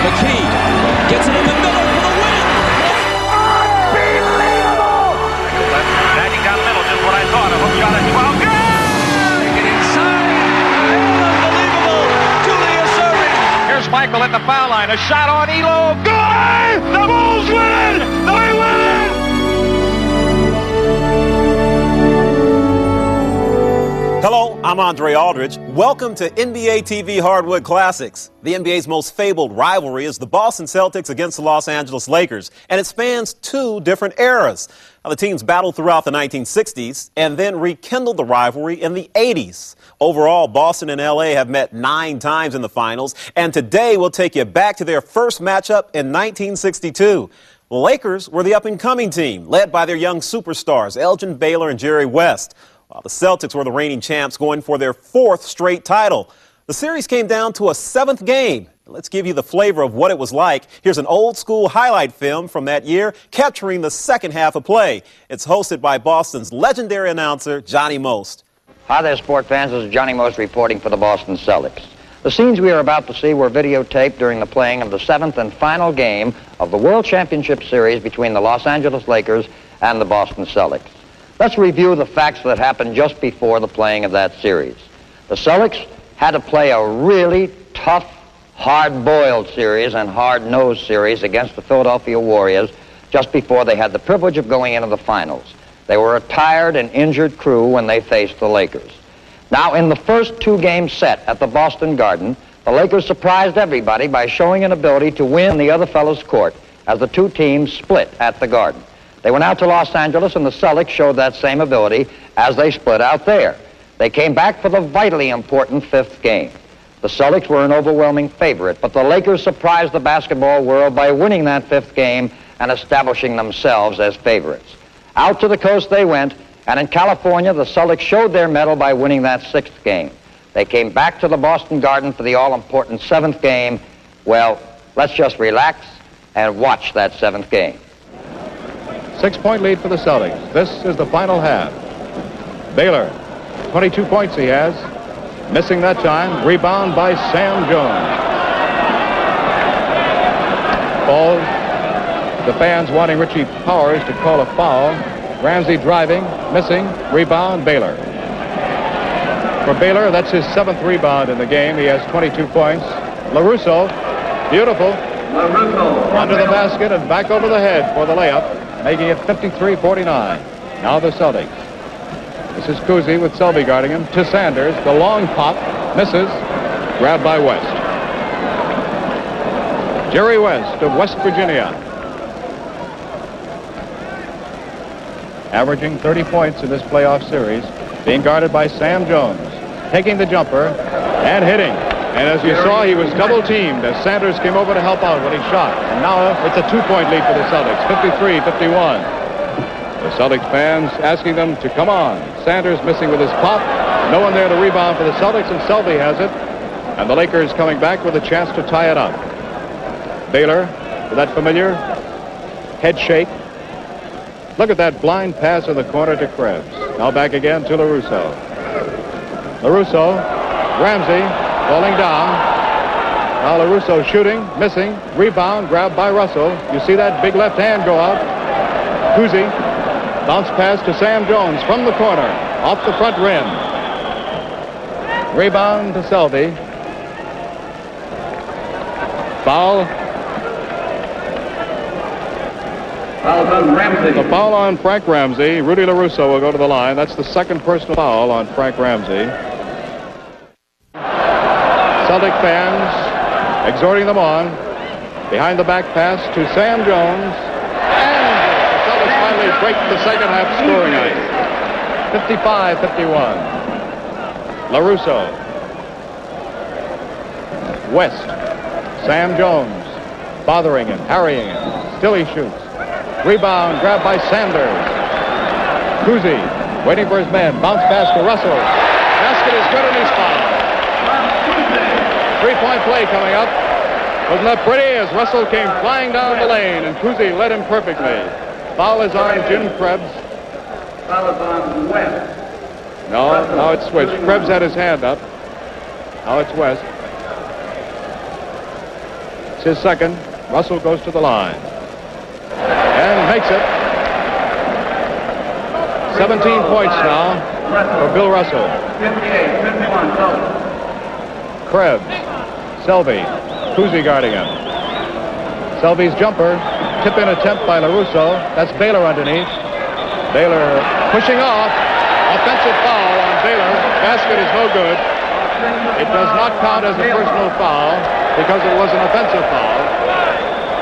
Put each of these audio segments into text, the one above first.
McKee gets it in the middle for the win. Unbelievable! Dragging down the middle, just what I thought. A hook shot at 12. Get inside. Unbelievable. Julius serving. Here's Michael at the foul line. A shot on Elo. Good! The Bulls win! They win! Hello, I'm Andre Aldridge. Welcome to NBA TV Hardwood Classics. The NBA's most fabled rivalry is the Boston Celtics against the Los Angeles Lakers, and it spans two different eras. The teams battled throughout the 1960s and then rekindled the rivalry in the 80s. Overall, Boston and LA have met 9 times in the finals, and today we'll take you back to their first matchup in 1962. The Lakers were the up-and-coming team, led by their young superstars, Elgin Baylor and Jerry West, while the Celtics were the reigning champs going for their 4th straight title. The series came down to a 7th game. Let's give you the flavor of what it was like. Here's an old-school highlight film from that year capturing the second half of play. It's hosted by Boston's legendary announcer, Johnny Most. Hi there, sport fans. This is Johnny Most reporting for the Boston Celtics. The scenes we are about to see were videotaped during the playing of the 7th and final game of the World Championship Series between the Los Angeles Lakers and the Boston Celtics. Let's review the facts that happened just before the playing of that series. The Celtics had to play a really tough, hard-boiled series and hard-nosed series against the Philadelphia Warriors just before they had the privilege of going into the finals. They were a tired and injured crew when they faced the Lakers. Now, in the first 2-game set at the Boston Garden, the Lakers surprised everybody by showing an ability to win the other fellow's court as the two teams split at the Garden. They went out to Los Angeles, and the Celtics showed that same ability as they split out there. They came back for the vitally important 5th game. The Celtics were an overwhelming favorite, but the Lakers surprised the basketball world by winning that 5th game and establishing themselves as favorites. Out to the coast they went, and in California, the Celtics showed their mettle by winning that 6th game. They came back to the Boston Garden for the all-important 7th game. Well, let's just relax and watch that 7th game. 6-point lead for the Celtics. This is the final half. Baylor, 22 points he has. Missing that time. Rebound by Sam Jones. Ball. The fans wanting Richie Powers to call a foul. Ramsey driving, missing. Rebound, Baylor. For Baylor, that's his 7th rebound in the game. He has 22 points. LaRusso, beautiful. Under the basket and back over the head for the layup, making it 53-49. Now the Celtics. This is Cousy with Selby guarding him. To Sanders. The long pop. Misses. Grabbed by West. Jerry West of West Virginia. Averaging 30 points in this playoff series. Being guarded by Sam Jones. Taking the jumper and hitting. And as you saw, he was double-teamed as Sanders came over to help out when he shot. And now it's a 2-point lead for the Celtics, 53-51. The Celtics fans asking them to come on. Sanders missing with his pop. No one there to rebound for the Celtics, and Selby has it. And the Lakers coming back with a chance to tie it up. Baylor with that familiar head shake. Look at that blind pass in the corner to Krebs. Now back again to LaRusso. LaRusso, Ramsey. Falling down. Now LaRusso shooting, missing, rebound, grabbed by Russell. You see that big left hand go out. Cousy, bounce pass to Sam Jones from the corner, off the front rim. Rebound to Selby. Foul. Foul on Ramsey. The foul on Frank Ramsey. Rudy LaRusso will go to the line. That's the 2nd personal foul on Frank Ramsey. Celtic fans exhorting them on. Behind the back pass to Sam Jones. And the Celtics finally break the second half scoring ice. 55-51. LaRusso. West. Sam Jones. Bothering him, harrying him. Still he shoots. Rebound grabbed by Sanders. Cousy waiting for his man. Bounce pass to Russell. Basket is good and he's fouled. 3-point play coming up. Wasn't that pretty as Russell came flying down the lane and Cousy led him perfectly. Foul is on Jim Krebs. Foul is on West. No, now it's switched. Krebs had his hand up. Now it's West. It's his second. Russell goes to the line and makes it. 17 points now for Bill Russell. 58-51 Celtics. Krebs, Selby, Cousy guarding him. Selby's jumper, tip-in attempt by LaRusso. That's Baylor underneath. Baylor pushing off. Offensive foul on Baylor. Basket is no good. It does not count as a personal foul because it was an offensive foul.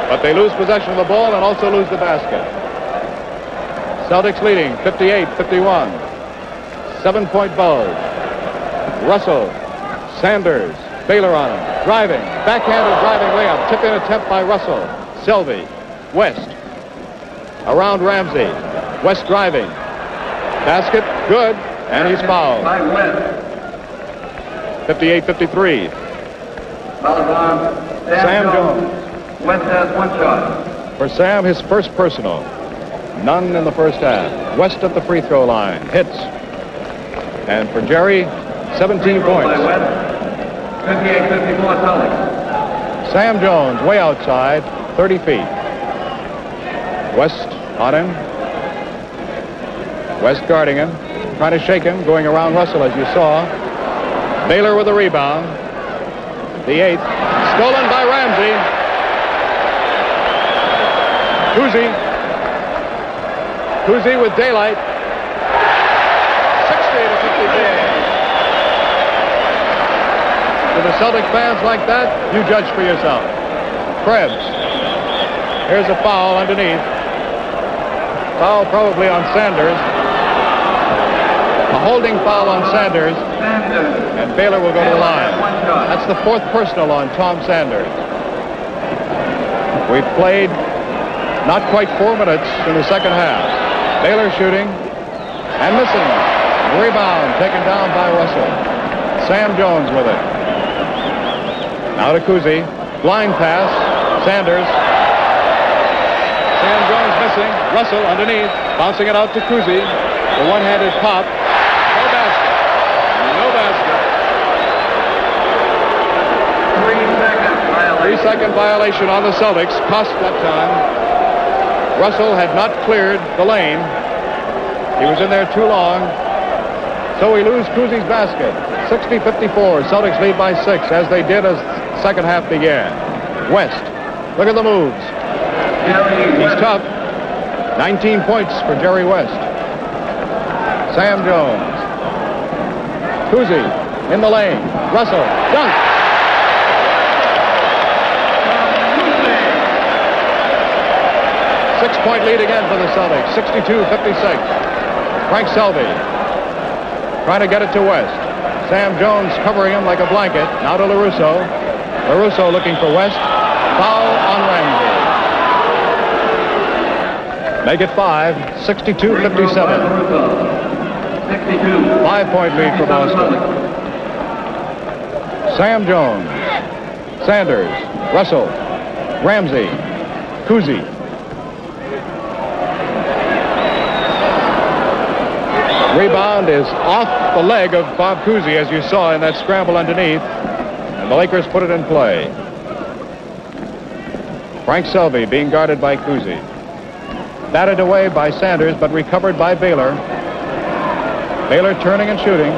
But they lose possession of the ball and also lose the basket. Celtics leading 58-51. 7-point bulge. Russell, Sanders, Baylor on him. Driving, backhanded driving layup. Tip-in attempt by Russell. Selby, West. Around Ramsey. West driving. Basket, good, and he's fouled. 58-53. Sam Jones. West has one shot. For Sam, his first personal. None in the first half. West at the free throw line. Hits. And for Jerry, 17 points. 58-54 Celtics. Sam Jones, way outside, 30 feet. West on him. West guarding him. Trying to shake him, going around Russell, as you saw. Baylor with a rebound. The eighth. Stolen by Ramsey. Cousy with daylight. 60-54. To the Celtic fans like that, you judge for yourself. Krebs. Here's a foul underneath. Foul probably on Sanders. A holding foul on Sanders. And Baylor will go to the line. That's the fourth personal on Tom Sanders. We've played not quite 4 minutes in the second half. Baylor shooting and missing. Rebound taken down by Russell. Sam Jones with it. Now to Cousy. Blind pass. Sanders. Sam Jones missing. Russell underneath. Bouncing it out to Cousy. The one-handed pop. No basket. No basket. 3-second violation on the Celtics. Cost that time. Russell had not cleared the lane. He was in there too long. So we lose Cousy's basket. 60-54. Celtics lead by 6, as they did as the second half began. West. Look at the moves. He's tough. 19 points for Jerry West. Sam Jones. Cousy in the lane. Russell. Dunk. Six-point lead again for the Celtics. 62-56. Frank Selby trying to get it to West. Sam Jones covering him like a blanket. Now to LaRusso. LaRusso looking for West. Foul on Ramsey. Make it 5. 62-57. 5-point lead for Boston. Sam Jones. Sanders. Russell. Ramsey. Cousy. Rebound is off the leg of Bob Cousy, as you saw in that scramble underneath. And the Lakers put it in play. Frank Selby being guarded by Cousy. Batted away by Sanders, but recovered by Baylor. Baylor turning and shooting.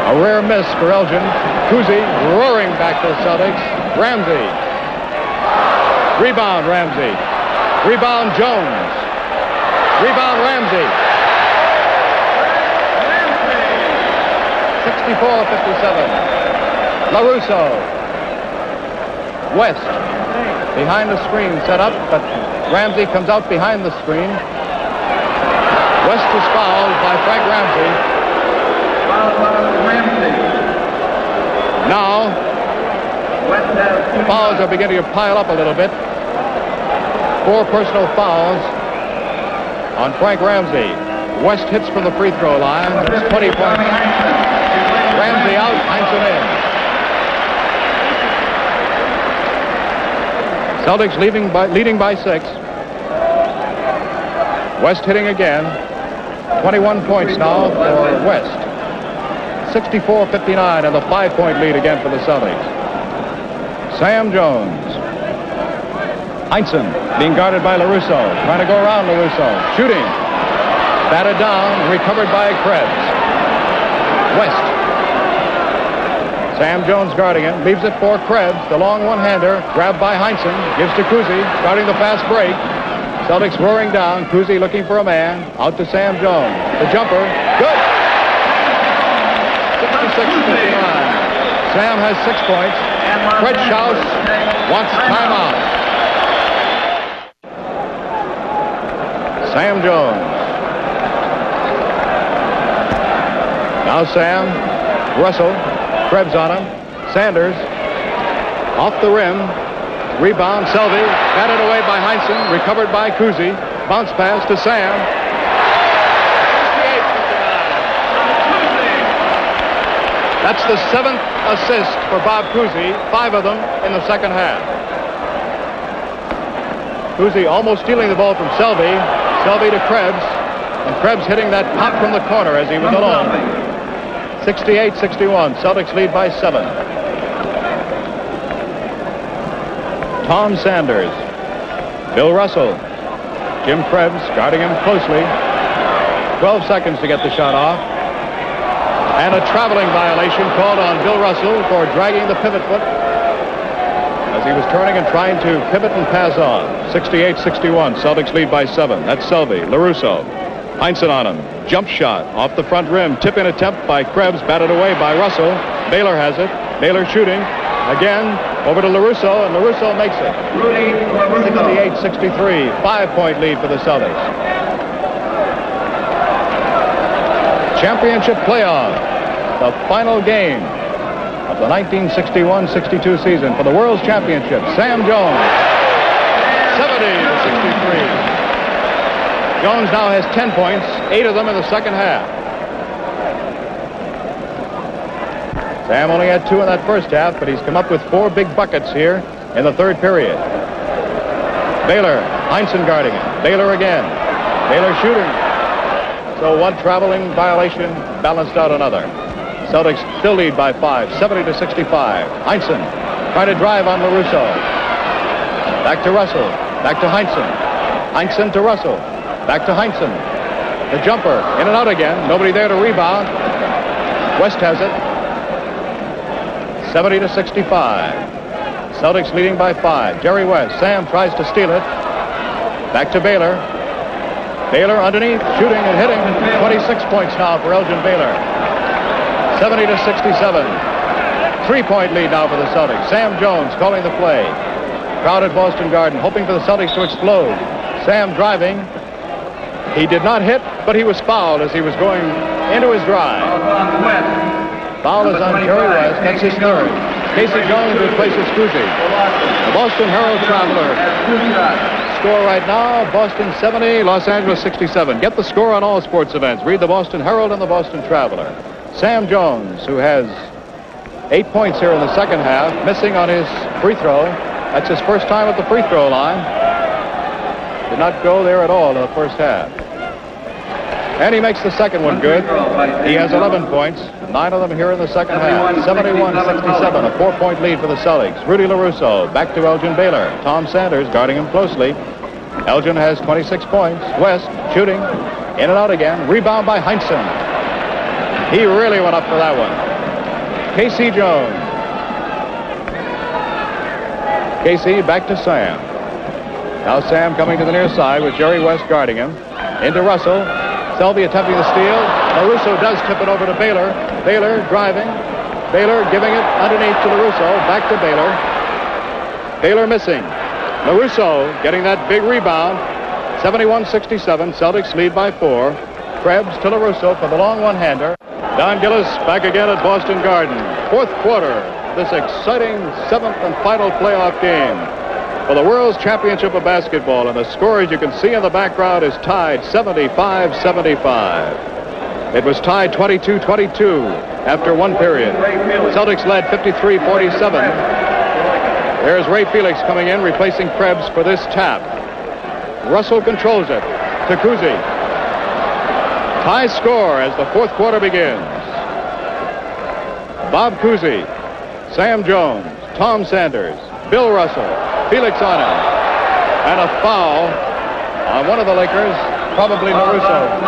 A rare miss for Elgin. Cousy roaring back to the Celtics. Ramsey. Rebound Ramsey. Rebound Jones. Rebound Ramsey. 64-57. LaRusso. West. Behind the screen set up, but Ramsey comes out behind the screen. West is fouled by Frank Ramsey. Now, fouls are beginning to pile up a little bit. 4 personal fouls on Frank Ramsey. West hits from the free throw line. It's 20 points. Ramsey out, Heinsohn in. Celtics leading by 6. West hitting again. 21 points now for West. 64-59 and the 5-point lead again for the Celtics. Sam Jones. Heinsohn being guarded by LaRusso. Trying to go around LaRusso. Shooting. Batted down. Recovered by Krebs. West. Sam Jones guarding him. Leaves it for Krebs. The long one-hander. Grabbed by Heinsohn. Gives to Cousy. Starting the fast break. Celtics roaring down. Cousy looking for a man. Out to Sam Jones. The jumper. Good. 66-59. Sam has 6 points. Fred Schaus wants timeout. Sam Jones. Now Sam. Russell. Krebs on him. Sanders. Off the rim. Rebound. Selvey. Batted away by Heinsohn. Recovered by Cousy. Bounce pass to Sam. 68-59. That's the 7th assist for Bob Cousy. 5 of them in the second half. Cousy almost stealing the ball from Selvey. Selvey to Krebs. And Krebs hitting that pop from the corner as he was alone. 68-61. Celtics lead by 7. Tom Sanders. Bill Russell. Jim Krebs guarding him closely. 12 seconds to get the shot off. And a traveling violation called on Bill Russell for dragging the pivot foot as he was turning and trying to pivot and pass on. 68-61. Celtics lead by 7. That's Selvey. LaRusso. Heinsohn on him. Jump shot off the front rim. Tip-in attempt by Krebs. Batted away by Russell. Baylor has it. Baylor shooting. Again, over to LaRusso, and LaRusso makes it. 68-63. 5-point lead for the Celtics. Championship playoff. The final game of the 1961-62 season for the World's Championship. Sam Jones. 70-63. Jones now has 10 points, 8 of them in the second half. Sam only had 2 in that first half, but he's come up with 4 big buckets here in the third period. Baylor, Heinsohn guarding him. Baylor again. Baylor shooting. So one traveling violation balanced out another. Celtics still lead by 5, 70-65. Heinsohn trying to drive on LaRusso. Back to Russell. Back to Heinsohn. Heinsohn to Russell. Back to Heinsohn. The jumper. In and out again. Nobody there to rebound. West has it. 70-65. Celtics leading by 5. Jerry West. Sam tries to steal it. Back to Baylor. Baylor underneath. Shooting and hitting. 26 points now for Elgin Baylor. 70-67. 3-point lead now for the Celtics. Sam Jones calling the play. Crowded Boston Garden. Hoping for the Celtics to explode. Sam driving. He did not hit, but he was fouled as he was going into his drive. Foul is on Jerry West. That's his third. Casey Jones replaces Cousy. The Boston Herald Traveler. Score right now, Boston 70, Los Angeles 67. Get the score on all sports events. Read the Boston Herald and the Boston Traveler. Sam Jones, who has 8 points here in the second half, missing on his free throw. That's his first time at the free throw line. Did not go there at all in the first half. And he makes the second one good. He has 11 points, 9 of them here in the second half. 71-67, a 4-point lead for the Celtics. Rudy LaRusso back to Elgin Baylor. Tom Sanders guarding him closely. Elgin has 26 points. West shooting. In and out again. Rebound by Heinsohn. He really went up for that one. Casey Jones. Casey back to Sam. Now Sam coming to the near side with Jerry West guarding him. Into Russell. Selvey attempting the steal. LaRusso does tip it over to Baylor. Baylor driving. Baylor giving it underneath to LaRusso. Back to Baylor. Baylor missing. LaRusso getting that big rebound. 71-67. Celtics lead by 4. Krebs to LaRusso for the long one-hander. Don Gillis back again at Boston Garden. Fourth quarter. This exciting 7th and final playoff game for the World's Championship of Basketball. And the score, as you can see in the background, is tied 75-75. It was tied 22-22 after one period. Celtics led 53-47. There's Ray Felix coming in, replacing Krebs for this tap. Russell controls it to Cousy. High score as the fourth quarter begins. Bob Cousy, Sam Jones, Tom Sanders, Bill Russell. Felix on him. And a foul on one of the Lakers, probably LaRusso.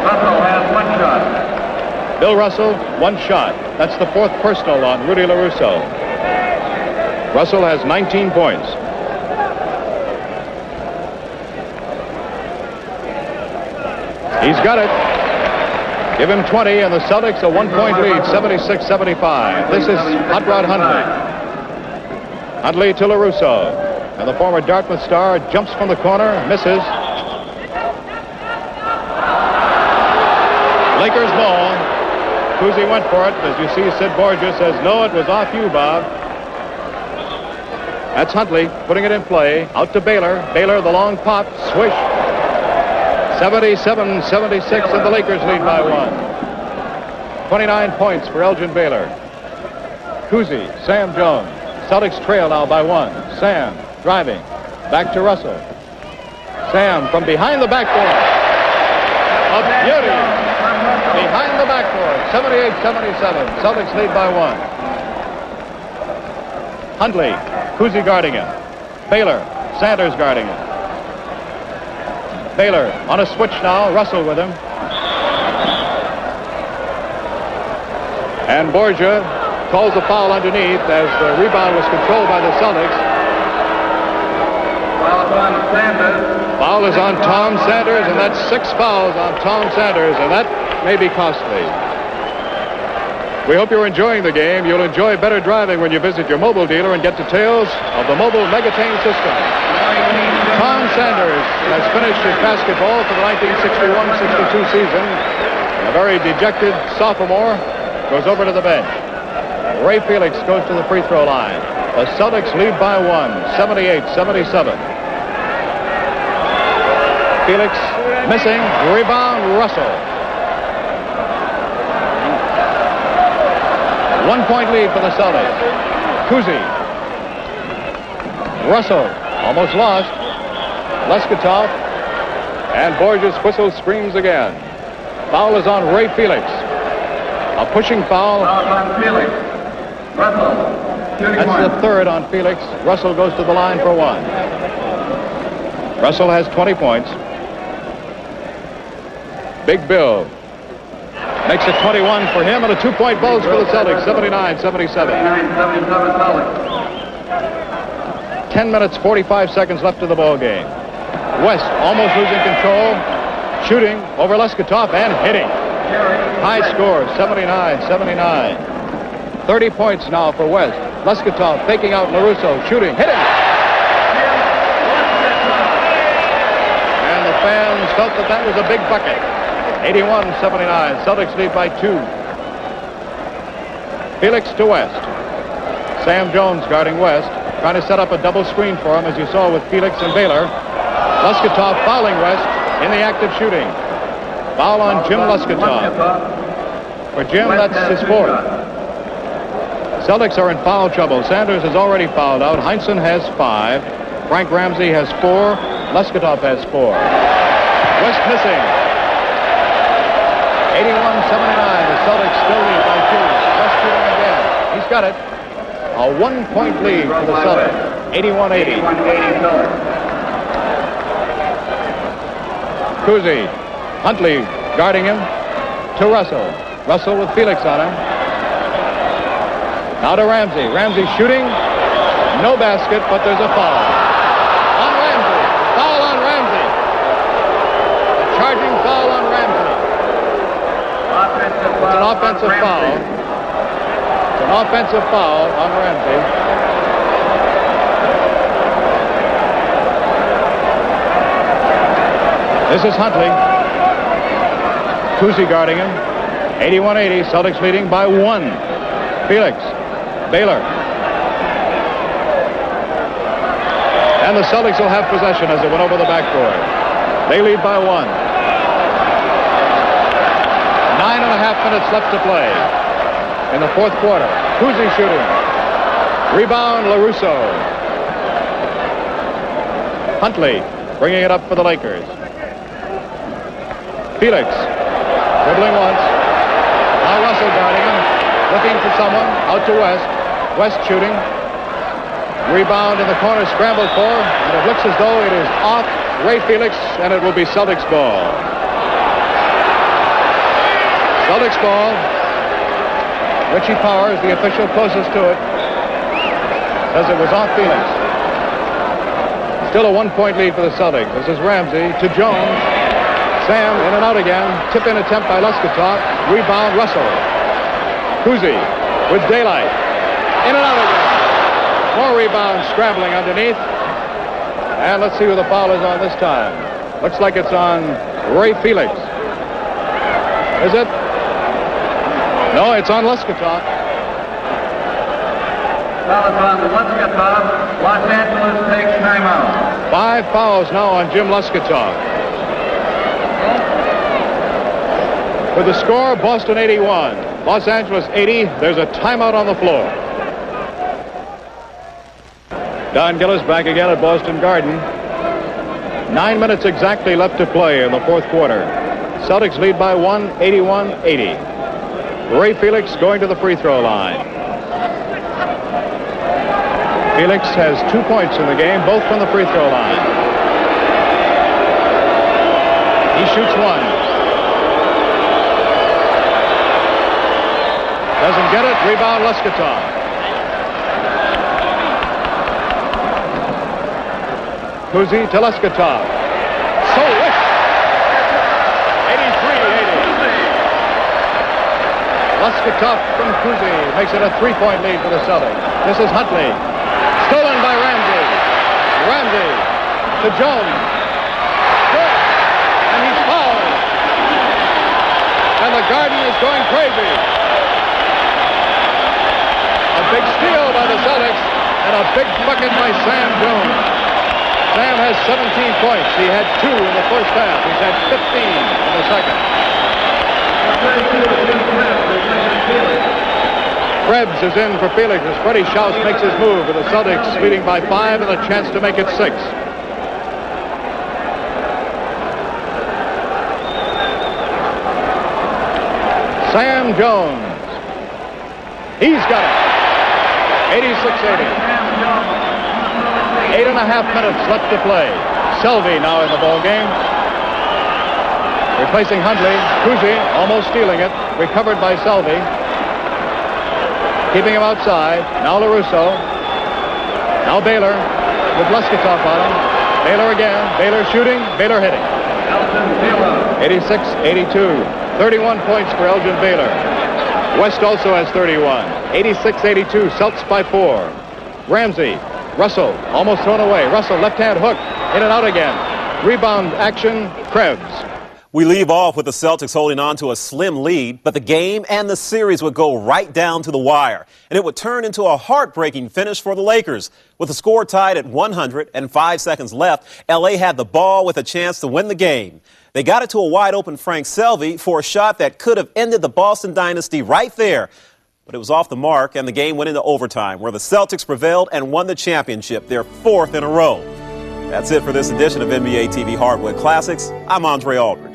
Russell has one shot. Bill Russell, one shot. That's the fourth personal on Rudy LaRusso. Russell has 19 points. He's got it. Give him 20, and the Celtics a one-point lead, 76-75. This is Hot Rod Hundley. Hundley to LaRusso. And the former Dartmouth star jumps from the corner, misses. Lakers ball. Cousy went for it. As you see, Sid Borgia says, no, it was off you, Bob. That's Hundley putting it in play. Out to Baylor. Baylor, the long pop. Swish. 77-76, and the Lakers lead by 1. 29 points for Elgin Baylor. Cousy, Sam Jones. Celtics trail now by 1. Sam driving. Back to Russell. Sam from behind the backboard. A beauty. Behind the backboard. 78-77. Celtics lead by 1. Hundley. Cousy guarding him. Baylor. Sanders guarding him. Baylor on a switch now. Russell with him. And Borgia calls a foul underneath as the rebound was controlled by the Celtics. Foul on Sanders. Foul is on Tom Sanders, and that's 6 fouls on Tom Sanders, and that may be costly. We hope you're enjoying the game. You'll enjoy better driving when you visit your mobile dealer and get details of the mobile Megatain system. Tom Sanders has finished his basketball for the 1961-62 season. A very dejected sophomore goes over to the bench. Ray Felix goes to the free throw line. The Celtics lead by 1, 78-77. Felix missing. Rebound, Russell. 1-point lead for the Celtics. Cousy. Russell almost lost. Leskatov. And Borges whistles, screams again. Foul is on Ray Felix. A pushing foul. Foul on Felix. Russell. That's the third on Felix. Russell goes to the line for 1. Russell has 20 points. Big Bill makes it 21 for him, and a 2-point bulge for the Celtics, 79-77. 10 minutes, 45 seconds left of the ball game. West almost losing control, shooting over Leskatov and hitting. High score, 79-79. 30 points now for West. Leskatov faking out LaRusso, shooting, hitting. And the fans felt that that was a big bucket. 81-79. Celtics lead by 2. Felix to West. Sam Jones guarding West, trying to set up a double screen for him, as you saw with Felix and Baylor. Leskatov fouling West in the act of shooting. Foul on Jim Leskatov. For Jim, that's his 4th. Celtics are in foul trouble. Sanders has already fouled out. Heinsohn has 5. Frank Ramsey has 4. Leskatov has 4. West missing. 81-79. The Celtics still lead by 2. West shooting again. He's got it. A 1-point lead for the Celtics. 81-80. Cousy. Hundley guarding him to Russell. Russell with Felix on him. Now to Ramsey. Ramsey shooting. No basket, but there's a foul. On Ramsey. Foul on Ramsey. A charging foul on Ramsey. It's an offensive foul. It's an offensive foul on Ramsey. This is Hundley. Cousy guarding him. 81-80. Celtics leading by 1. Felix. Baylor. And the Celtics will have possession as it went over the backboard. They lead by 1. 9.5 minutes left to play in the 4th quarter. Cousy shooting. Rebound, LaRusso. Hundley bringing it up for the Lakers. Felix dribbling once. Now Russell guarding him. Looking for someone. Out to West. West shooting. Rebound in the corner, scrambled for, and it looks as though it is off Ray Felix, and it will be Celtics ball. Celtics ball. Richie Powers, the official closest to it, says it was off Felix. Still a 1-point lead for the Celtics. This is Ramsey to Jones. Sam in and out again. Tip-in attempt by Lesketov. Rebound, Russell. Kuzi with daylight. In and out again. More rebounds scrambling underneath. And let's see who the foul is on this time. Looks like it's on Ray Felix. Is it? No, it's on Lesketov. Foul is on Lesketov. Los Angeles takes timeout. 5 fouls now on Jim Lesketov. With the score, Boston 81, Los Angeles 80. There's a timeout on the floor. Don Gillis back again at Boston Garden. 9 minutes exactly left to play in the fourth quarter. Celtics lead by 1, 81-80. Ray Felix going to the free throw line. Felix has 2 points in the game, both from the free throw line. He shoots one. Doesn't get it. Rebound, Lesketov. Kuzi to Lesketov. So wished. 83-80. Lesketov from Kuzi makes it a 3-point lead for the Celtics. This is Huntley. Stolen by Ramsey. Ramsey to Jones. Good. And he's fouled. And the Garden is going crazy. A big steal by the Celtics and a big bucket by Sam Jones. Sam has 17 points. He had 2 in the first half. He's had 15 in the second. Krebs is in for Felix as Freddie Schaus makes his move with the Celtics leading by 5 and a chance to make it 6. Sam Jones. He's got it. 86-80. 8.5 minutes left to play. Selvey now in the ball game. Replacing Huntley. Kuzi almost stealing it. Recovered by Selvey. Keeping him outside. Now LaRusso. Now Baylor with Lesketov on him. Baylor again. Baylor shooting. Baylor hitting. 86-82. 31 points for Elgin Baylor. West also has 31. 86-82. Celts by 4. Ramsey. Russell almost thrown away. Russell left-hand hook. In and out again. Rebound action. Krebs. We leave off with the Celtics holding on to a slim lead, but the game and the series would go right down to the wire, and it would turn into a heartbreaking finish for the Lakers. With the score tied at 100 and 5 seconds left, LA had the ball with a chance to win the game. They got it to a wide-open Frank Selvey for a shot that could have ended the Boston dynasty right there, but it was off the mark, and the game went into overtime, where the Celtics prevailed and won the championship, their 4th in a row. That's it for this edition of NBA TV Hardwood Classics. I'm Andre Aldridge.